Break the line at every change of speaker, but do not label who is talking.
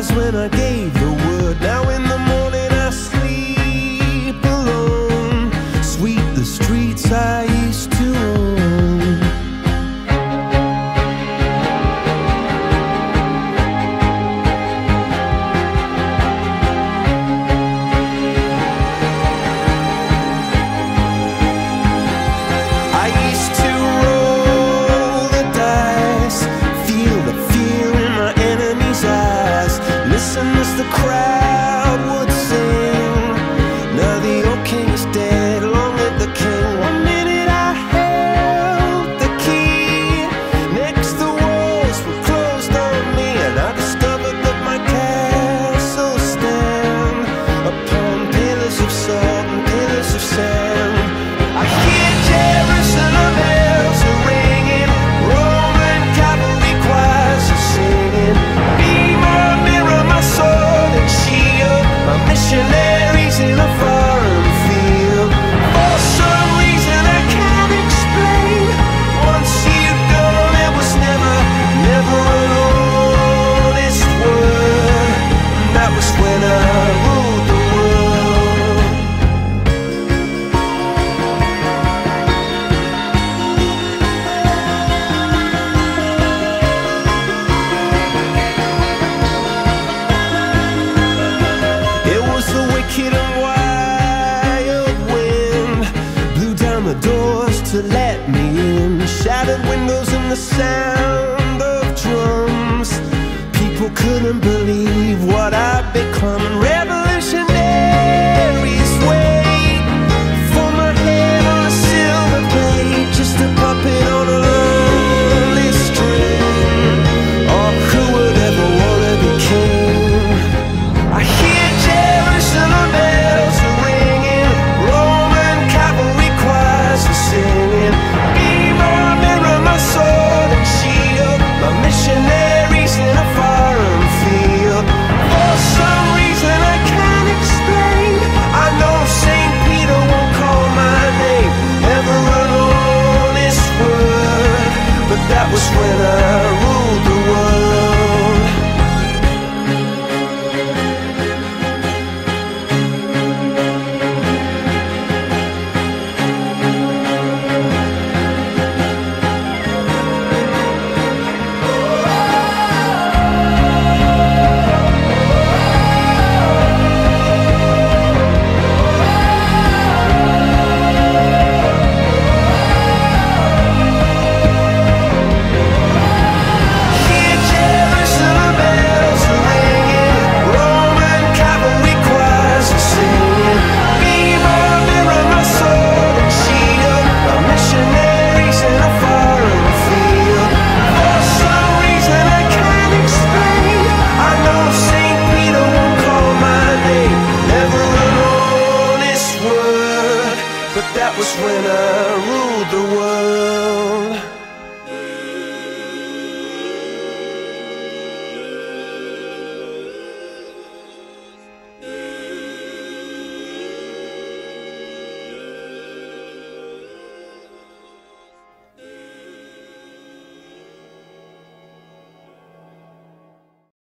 eyes when I gave the word. Now in the morning I sleep alone. Sweep the streets I used to own. I used to roll the dice, feel the fear in my enemy's eyes, listen as the crowd would sing. Now the old king is dead, long live the king. One minute I held the key, next the walls were closed on me, and I discovered that my castle stand upon pillars of salt and pillars of sand. I hear Jerusalem bells are ringing, Roman cavalry choirs are singing. Be my mirror, my sword and shield, my missionaries in a foreign field. For some reason I can't explain, once you'd gone there was never, never an honest word. And that was when I ruled the world. It was the wicked and wild wind, blew down the doors to let me in, shattered windows and the sound of drums. People couldn't believe what I'd become.